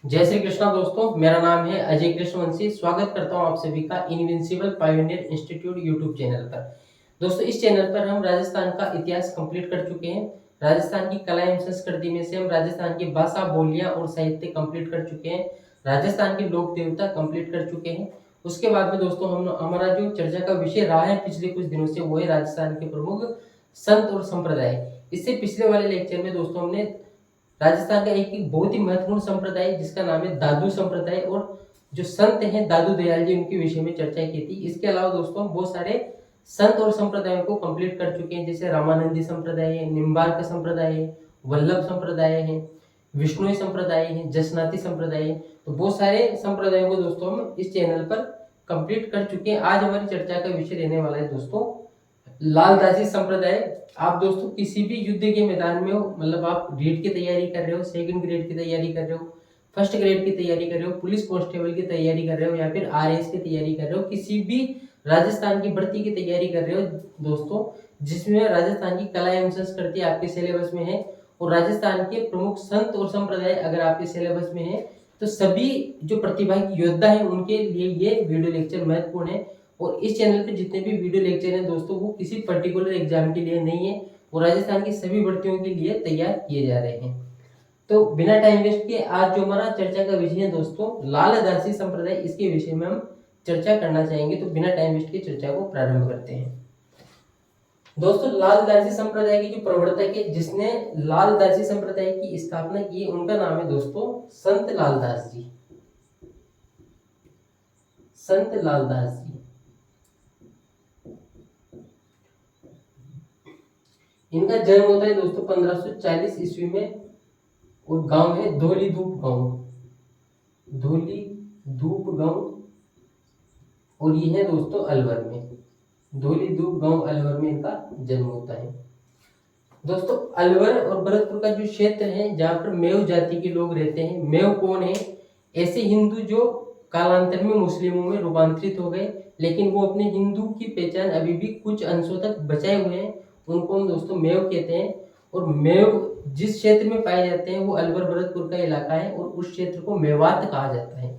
जय श्री कृष्णा दोस्तों, मेरा नाम है अजय कृष्णवंशी। स्वागत करता हूं आप सभी का invincible pioneer institute YouTube channel पर। दोस्तों, इस चैनल पर हम राजस्थान का इतिहास कंप्लीट कर चुके हैं। राजस्थान की कला एवं संस्कृति में से हम राजस्थान की भाषा, बोलियां और साहित्य कंप्लीट कर चुके हैं। राजस्थान के लोक देवता कंप्लीट कर चुके हैं। उसके बाद में दोस्तों हमारा जो चर्चा का विषय रहा है पिछले कुछ दिनों से, वो है राजस्थान के प्रमुख संत और संप्रदाय। इससे पिछले वाले लेक्चर में दोस्तों हमने राजस्थान का एक बहुत ही महत्वपूर्ण संप्रदाय जिसका नाम है दादू संप्रदाय और जो संत हैं दादू दयाल जी, उनके विषय में चर्चा की थी। इसके अलावा दोस्तों हम बहुत सारे संत और संप्रदायों को कंप्लीट कर चुके हैं, जैसे रामानंदी संप्रदाय है, निम्बार्क संप्रदाय है, वल्लभ संप्रदाय है, विष्णुई संप्रदाय है, जसनाती संप्रदाय है। तो बहुत सारे संप्रदायों को दोस्तों हम इस चैनल पर कंप्लीट कर चुके हैं। आज हमारी चर्चा का विषय रहने वाला है दोस्तों लालदासी संप्रदाय। आप दोस्तों किसी भी युद्ध के मैदान में हो, मतलब आप रीट की तैयारी कर रहे हो, सेकंड ग्रेड की तैयारी कर रहे हो, फर्स्ट ग्रेड की तैयारी कर रहे हो, पुलिस कांस्टेबल की तैयारी कर रहे हो, या फिर आरएएस की तैयारी कर रहे हो, किसी भी राजस्थान की भर्ती की तैयारी कर रहे हो दोस्तों, जिसमें राजस्थान की कला एवं संस्कृति आपके सिलेबस में है और राजस्थान के प्रमुख संत और संप्रदाय अगर आपके सिलेबस में है, तो सभी जो प्रतिभागी योद्धा है उनके लिए ये वीडियो लेक्चर महत्वपूर्ण है। और इस चैनल पे जितने भी वीडियो लेक्चर हैं दोस्तों, वो किसी पर्टिकुलर एग्जाम के लिए नहीं है, वो राजस्थान की सभी भर्तियों के लिए तैयार किए जा रहे हैं। तो बिना टाइम वेस्ट किए आज जो हमारा चर्चा का विषय है दोस्तों लालदासी संप्रदाय, इसके विषय में हम चर्चा करना चाहेंगे। तो बिना टाइम वेस्ट के चर्चा को प्रारंभ करते हैं। दोस्तों, लालदासी संप्रदाय की जो प्रवर्तक है, जिसने लालदासी संप्रदाय की स्थापना की, उनका नाम है दोस्तों संत लालदास जी। संत लालदास जी, इनका जन्म होता है दोस्तों 1540 ईस्वी में और गांव है धोली धूप गांव। धोली धूप गांव, और ये है दोस्तों अलवर में। धोली धूप गांव अलवर में इनका जन्म होता है। दोस्तों, अलवर और भरतपुर का जो क्षेत्र है जहाँ पर मेव जाति के लोग रहते हैं। मेव कौन है? ऐसे हिंदू जो कालांतर में मुस्लिमों में रूपांतरित हो गए, लेकिन वो अपने हिंदू की पहचान अभी भी कुछ अंशों तक बचाए हुए हैं, उनको हम दोस्तों मेव कहते हैं। और मेव जिस क्षेत्र में पाए जाते हैं वो अलवर भरतपुर का इलाका है और उस क्षेत्र को मेवात कहा जाता है।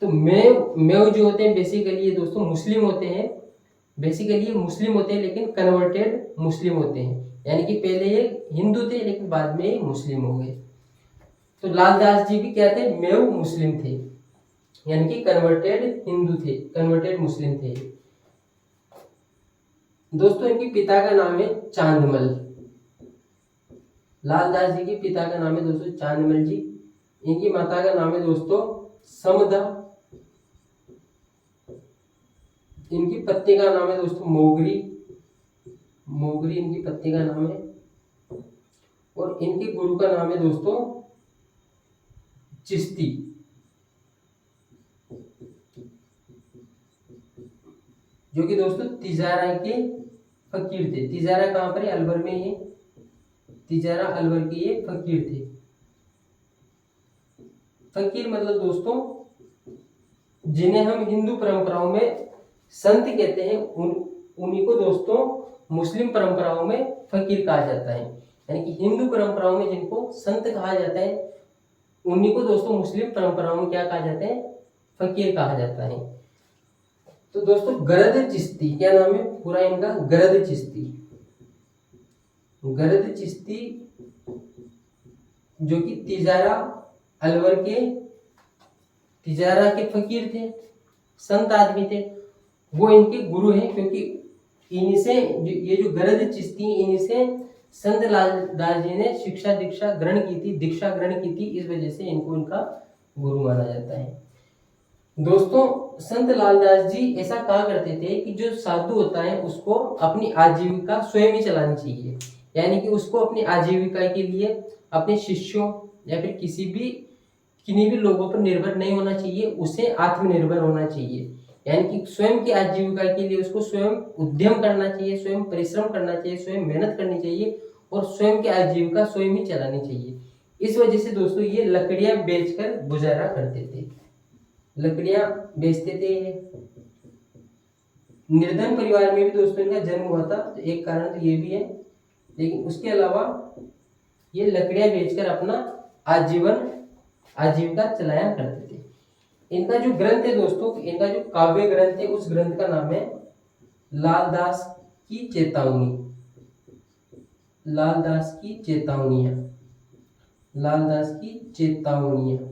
तो मेव मेव जो होते हैं बेसिकली ये दोस्तों मुस्लिम होते हैं। बेसिकली ये मुस्लिम होते हैं लेकिन कन्वर्टेड मुस्लिम होते हैं, यानी कि पहले ये हिंदू थे लेकिन बाद में ये मुस्लिम हो गए। तो लालदास जी भी क्या थे? मेव मुस्लिम थे, यानी कि कन्वर्टेड हिंदू थे, कन्वर्टेड मुस्लिम थे। दोस्तों, इनके पिता का नाम है चांदमल। लालदास जी के पिता का नाम है दोस्तों चांदमल जी। इनकी माता का नाम है दोस्तों समदा। इनकी पत्नी का नाम है दोस्तों मोगरी। मोगरी इनकी पत्नी का नाम है। और इनके गुरु का नाम है दोस्तों चिश्ती। जो कि दोस्तों तिजारा के फकीर थे। तिजारा कहां पर है? अलवर में ही। तिजारा अलवर के ये फकीर थे। फकीर मतलब दोस्तों जिन्हें हम हिंदू परंपराओं में संत कहते हैं, उन्हीं को दोस्तों मुस्लिम परंपराओं में फकीर कहा जाता है। यानी कि हिंदू परंपराओं में जिनको संत कहा जाता है, उन्हीं को दोस्तों मुस्लिम परंपराओं में क्या कहा जाता है? फकीर कहा जाता है। तो दोस्तों गरद चिश्ती, क्या नाम है पूरा इनका? गरद चिश्ती। गरद चिश्ती जो कि तिजारा अलवर के तिजारा के फकीर थे, संत आदमी थे, वो इनके गुरु हैं। क्योंकि इन्हीं से ये जो गरद चिश्ती, इन्हीं से संत लालदास जी ने दीक्षा ग्रहण की थी। इस वजह से इनको इनका गुरु माना जाता है। दोस्तों, संत लालदास जी ऐसा कहा करते थे कि जो साधु होता है उसको अपनी आजीविका स्वयं ही चलानी चाहिए, यानी कि उसको अपनी आजीविका के लिए अपने शिष्यों या फिर किन्हीं भी लोगों पर निर्भर नहीं होना चाहिए, उसे आत्मनिर्भर होना चाहिए। यानी कि स्वयं की आजीविका के लिए उसको स्वयं उद्यम करना चाहिए, स्वयं परिश्रम करना चाहिए, स्वयं मेहनत करनी चाहिए और स्वयं की आजीविका स्वयं ही चलानी चाहिए। इस वजह से दोस्तों ये लकड़ियां बेचकर गुजारा करते थे, लकड़ियां बेचते थे। निर्धन परिवार में भी दोस्तों इनका जन्म हुआ था, तो एक कारण तो ये भी है, लेकिन उसके अलावा ये लकड़ियां बेचकर अपना आजीवन आजीविका चलाया करते थे। इनका जो ग्रंथ है दोस्तों, इनका जो काव्य ग्रंथ है उस ग्रंथ का नाम है लालदास की चेतावनी। लालदास की चेतावनियां, लालदास की चेतावनियां,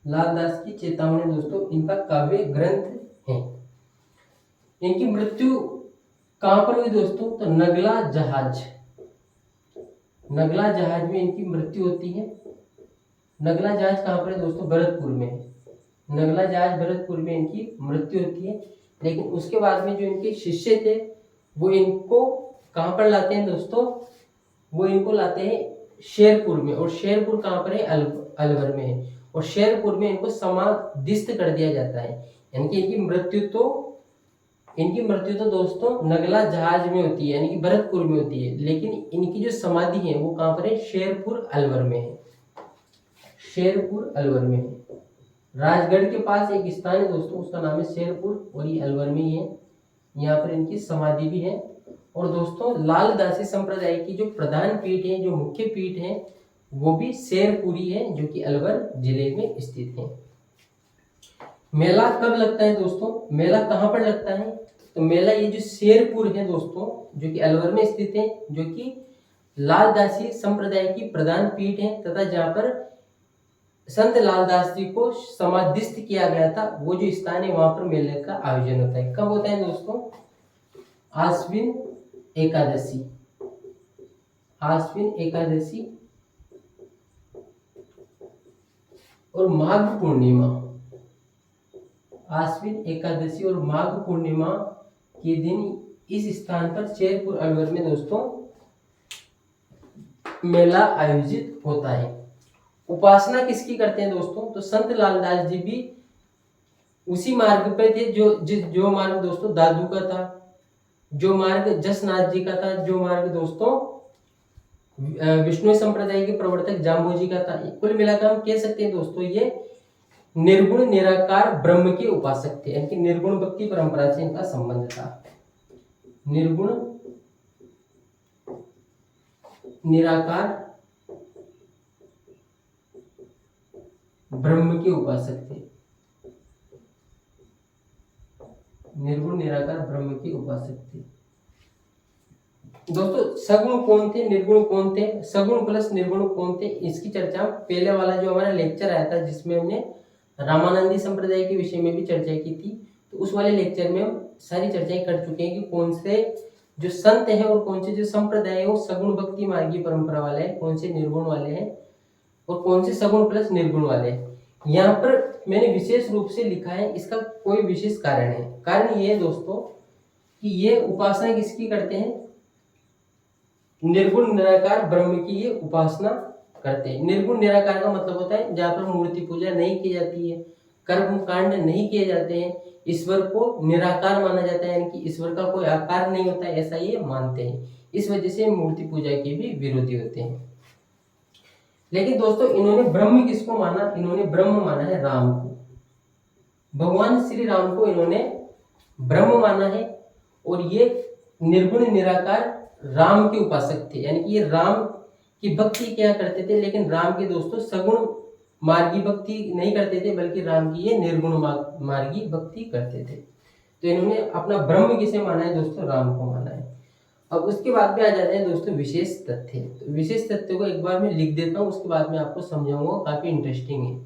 लालदास की चेतावनी दोस्तों इनका काव्य ग्रंथ है। इनकी मृत्यु कहां पर हुई दोस्तों? तो नगला जहाज, नगला जहाज में इनकी मृत्यु होती है। नगला जहाज कहां पर है दोस्तों? भरतपुर में है। नगला जहाज भरतपुर में इनकी मृत्यु होती है। लेकिन उसके बाद में जो इनके शिष्य थे वो इनको कहां पर लाते हैं दोस्तों? वो इनको लाते हैं शेरपुर में, और शेरपुर कहां पर है? अलवर में है। और शेरपुर में इनको समाधिस्थ कर दिया जाता है। यानी कि इनकी मृत्यु तो दोस्तों नगला जहाज में होती है, यानी कि भरतपुर में होती है, लेकिन इनकी जो समाधि है वो कहां पर है? शेरपुर अलवर में है। शेरपुर अलवर में है। राजगढ़ के पास एक स्थान है दोस्तों, उसका नाम है शेरपुर, और ये अलवर में ही है। यहाँ पर इनकी समाधि भी है। और दोस्तों लालदासी संप्रदाय की जो प्रधान पीठ है, जो मुख्य पीठ है, वो भी शेरपुरी है, जो कि अलवर जिले में स्थित है। मेला कब लगता है दोस्तों? मेला कहाँ पर लगता है? तो मेला ये जो शेरपुर है दोस्तों, जो कि अलवर में स्थित है, जो कि लालदासी संप्रदाय की प्रधान पीठ है, तथा जहाँ पर संत लालदास जी को समाधिस्थ किया गया था, वो जो स्थान है वहां पर मेले का आयोजन होता है। कब होता है दोस्तों? आश्विन एकादशी, आश्विन एकादशी और माघ पूर्णिमा। आश्विन एकादशी और माघ पूर्णिमा के दिन इस स्थान पर शेरपुर अलवर में दोस्तों मेला आयोजित होता है। उपासना किसकी करते हैं दोस्तों? तो संत लालदास जी भी उसी मार्ग पे थे जो मार्ग दोस्तों दादू का था, जो मार्ग जसनाथ जी का था, जो मार्ग दोस्तों विष्णु संप्रदाय के प्रवर्तक जाम्बोजी का था। कुल मिलाकर हम कह सकते हैं दोस्तों ये निर्गुण निराकार ब्रह्म के उपासक थे, यानी कि निर्गुण भक्ति परंपरा से इनका संबंध था। निर्गुण निराकार ब्रह्म के उपासक थे। निर्गुण निराकार ब्रह्म के उपासक थे। दोस्तों सगुण कौन थे, निर्गुण कौन थे, सगुण प्लस निर्गुण कौन थे, इसकी चर्चा पहले वाला जो हमारा लेक्चर आया था जिसमें हमने रामानंदी संप्रदाय के विषय में भी चर्चा की थी, तो उस वाले लेक्चर में हम सारी चर्चाएं कर चुके हैं कि कौन से जो संत हैं और कौन से जो संप्रदाय है वो सगुण भक्ति मार्गी परंपरा वाले हैं, कौन से निर्गुण वाले हैं और कौन से सगुण प्लस निर्गुण वाले हैं। यहाँ पर मैंने विशेष रूप से लिखा है, इसका कोई विशेष कारण है। कारण ये है दोस्तों कि ये उपासना किसकी करते हैं? निर्गुण निराकार ब्रह्म की ये उपासना करते हैं। निर्गुण निराकार का मतलब होता है जहाँ पर मूर्ति पूजा नहीं की जाती है, कर्म कांड नहीं किए जाते हैं, ईश्वर को निराकार माना जाता है, यानी कि ईश्वर का कोई आकार नहीं होता है, ऐसा ये मानते हैं। इस वजह से मूर्ति पूजा के भी विरोधी होते हैं। लेकिन दोस्तों इन्होंने ब्रह्म किसको माना? इन्होंने ब्रह्म माना है राम को, भगवान श्री राम को इन्होंने ब्रह्म माना है। और ये निर्गुण निराकार राम के उपासक थे, यानी कि ये राम की भक्ति क्या करते थे, लेकिन राम के दोस्तों सगुण मार्गी भक्ति नहीं करते थे, बल्कि राम की ये निर्गुण मार्गी भक्ति करते थे। तो इन्होंने अपना ब्रह्म किसे माना है दोस्तों? राम को माना है। अब उसके बाद में आ जाते हैं दोस्तों विशेष तथ्य। तो विशेष तथ्य को एक बार मैं लिख देता हूँ, उसके बाद में आपको समझाऊंगा, काफी इंटरेस्टिंग है।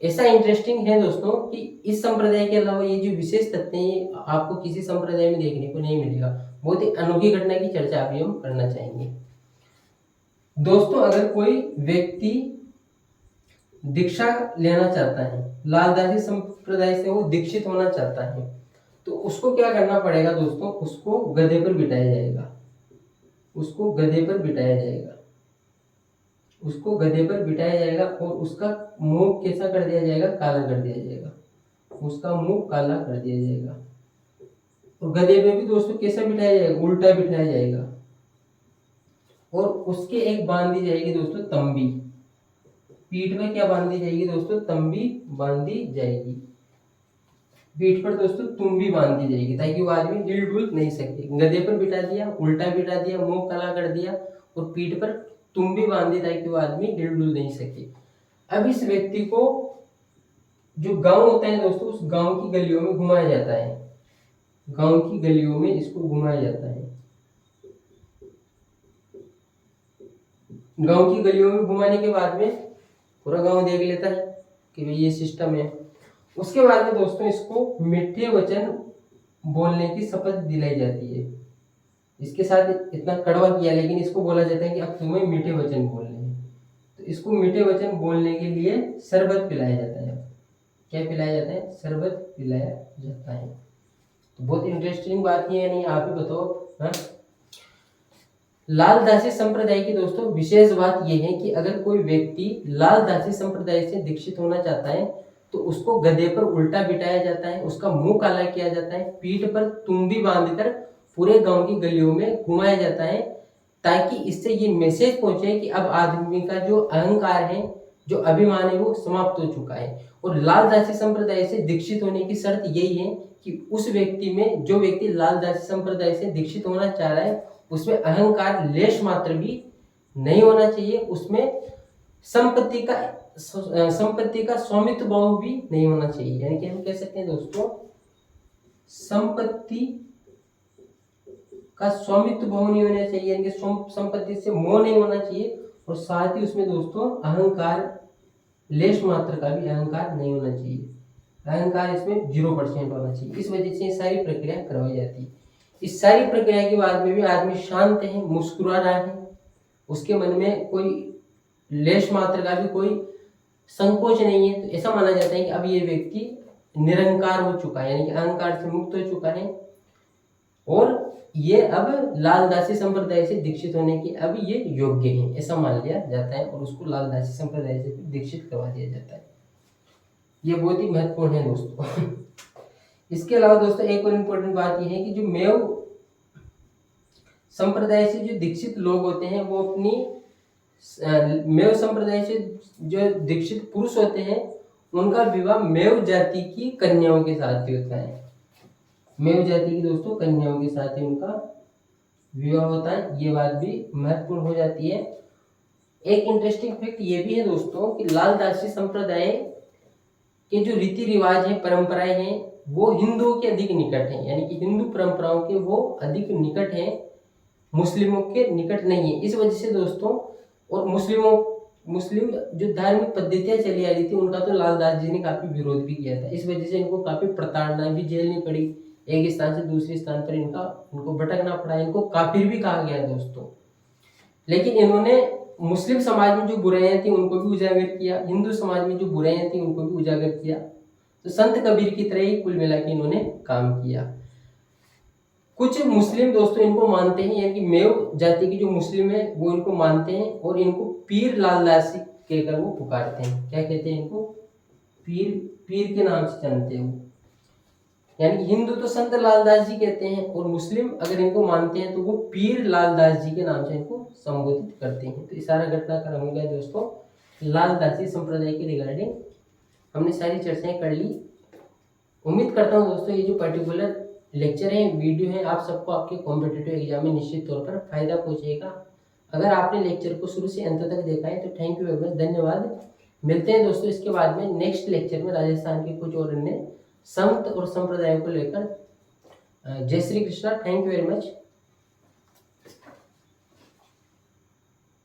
ऐसा इंटरेस्टिंग है दोस्तों कि इस संप्रदाय के अलावा ये जो विशेष तथ्य हैं आपको किसी संप्रदाय में देखने को नहीं मिलेगा। बहुत ही अनोखी घटना की चर्चा अभी हम करना चाहेंगे। दोस्तों अगर कोई व्यक्ति दीक्षा लेना चाहता है, लालदासी संप्रदाय से वो दीक्षित होना चाहता है, तो उसको क्या करना पड़ेगा दोस्तों? उसको गधे पर बिठाया जाएगा, उसको गधे पर बिठाया जाएगा, उसको गधे पर बिठाया जाएगा और उसका मुंह कैसा कर दिया जाएगा? काला कर दिया जाएगा, उसका मुंह काला कर दिया जाएगा। और गधे पे भी दोस्तों कैसा बिठाया जाएगा? उल्टा बिठाया जाएगा। और उसके एक बांधी जाएगी दोस्तों तंबी, पीठ में क्या बांधी जाएगी दोस्तों? तंबी बांधी जाएगी। पीठ पर दोस्तों तुम्बी बांधी जाएगी ताकि वो आदमी हिल डुल नहीं सके। गधे पर बिठा दिया, उल्टा बिठा दिया, मुंह काला कर दिया और पीठ पर तुम्बी बांधी ताकि वो आदमी हिल-डुल नहीं सके। अब इस व्यक्ति को जो गांव होता है दोस्तों, उस गांव की गलियों में घुमाया जाता है। गांव की गलियों में इसको घुमाया जाता है। गांव की गलियों में घुमाने के बाद में पूरा गांव देख लेता है कि भाई ये सिस्टम है। उसके बाद में दोस्तों इसको मीठे वचन बोलने की शपथ दिलाई जाती है। इसके साथ इतना कड़वा किया, लेकिन इसको बोला जाता है कि अब तुम्हें मीठे वचन बोलने हैं। तो इसको मीठे वचन बोलने के लिए शरबत पिलाया जाता है। क्या पिलाया जाता है? शरबत पिलाया जाता है। तो बहुत इंटरेस्टिंग बात ये है, नहीं आप ही बताओ। हाँ, लाल दासी संप्रदाय की दोस्तों विशेष बात यह है कि अगर कोई व्यक्ति लाल दासी संप्रदाय से दीक्षित होना चाहता है तो उसको गधे पर उल्टा बिठाया जाता है, उसका मुंह काला किया जाता है, पीठ पर तुम्बी बांधकर पूरे गांव की गलियों में घुमाया जाता है, ताकि इससे ये मैसेज पहुंचे कि अब आदमी का जो अहंकार है, जो अभिमान है, वो समाप्त हो चुका है। और लाल दासी संप्रदाय से दीक्षित होने की शर्त यही है कि उस व्यक्ति में, जो व्यक्ति लाल दासी संप्रदाय से दीक्षित होना चाह रहा है, उसमें अहंकार लेश मात्र भी नहीं होना चाहिए, उसमें संपत्ति का स्वामित्व भाव भी नहीं होना चाहिए। यानी कि हम कह सकते हैं दोस्तों, संपत्ति का स्वामित्व भाव नहीं होना चाहिए, यानी कि संपत्ति से मोह नहीं होना चाहिए, और साथ ही उसमें दोस्तों अहंकार लेश मात्र का भी अहंकार नहीं होना चाहिए। अहंकार इसमें 0% होना चाहिए। इस वजह से ये सारी प्रक्रिया करवाई जाती है। इस सारी प्रक्रिया के बाद में भी आदमी शांत है, मुस्कुरा रहा है, उसके मन में कोई लेश मात्र का भी कोई संकोच नहीं है, तो ऐसा माना जाता है कि अब ये व्यक्ति निरंकार हो चुका है, यानी कि अहंकार से मुक्त हो चुका है, और ये अब लाल दासी संप्रदाय से दीक्षित होने के अब ये योग्य है, ऐसा मान लिया जाता है, और उसको लाल दासी संप्रदाय से दीक्षित करवा दिया जाता है। ये बहुत ही महत्वपूर्ण है दोस्तों। इसके अलावा दोस्तों एक और इम्पोर्टेंट बात यह है कि जो मेव संप्रदाय से जो दीक्षित लोग होते हैं, वो अपनी मेव संप्रदाय से जो दीक्षित पुरुष होते हैं, उनका विवाह मेव जाति की कन्याओं के साथ ही होता है। मेव जाति की दोस्तों कन्याओं के साथ ही उनका विवाह होता है। ये बात भी महत्वपूर्ण हो जाती है। एक इंटरेस्टिंग फैक्ट ये भी है दोस्तों कि लाल दासी संप्रदाय के जो रीति रिवाज है, परंपराएं हैं, वो हिंदुओं के अधिक निकट हैं, यानी कि हिंदू परंपराओं के वो अधिक निकट हैं, मुस्लिमों के निकट नहीं है। इस वजह से दोस्तों, और मुस्लिम जो धार्मिक पद्धतियां चली आ रही थी, उनका तो लाल दास जी ने काफी विरोध भी किया था। इस वजह से इनको काफी प्रताड़ना भी झेलनी पड़ी, एक स्थान से दूसरे स्थान पर इनको भटकना पड़ा, इनको काफिर भी कहा गया दोस्तों। लेकिन इन्होंने मुस्लिम समाज में जो बुराइयां थी उनको भी उजागर किया, हिंदू समाज में जो बुराइयां थी उनको भी उजागर किया। तो संत कबीर की तरह ही कुल मिला के इन्होंने काम किया। कुछ मुस्लिम दोस्तों इनको मानते हैं, यानी कि मेव जाति की जो मुस्लिम है वो इनको मानते हैं, और इनको पीर लाल दासी कहकर वो पुकारते हैं। क्या कहते हैं इनको? पीर के नाम से जानते हैं वो। यानी कि हिंदू तो संत लालदास जी कहते हैं, और मुस्लिम अगर इनको मानते हैं तो वो पीर लालदास जी के नाम से इनको संबोधित करते हैं। तो इस सारा घटनाक्रम हो गया दोस्तों लालदासी संप्रदाय के रिगार्डिंग। हमने सारी चर्चाएं कर ली। उम्मीद करता हूँ दोस्तों ये जो पर्टिकुलर लेक्चर है, वीडियो है, आप सबको आपके कॉम्पिटिटिव एग्जाम में निश्चित तौर पर फायदा पहुंचेगा। अगर आपने लेक्चर को शुरू से अंत तक देखा है तो थैंक यू वेरी मच, धन्यवाद। मिलते हैं दोस्तों इसके बाद में नेक्स्ट लेक्चर में राजस्थान के कुछ और अन्य संत और संप्रदायों को लेकर। जय Shri Krishna, thank you very much.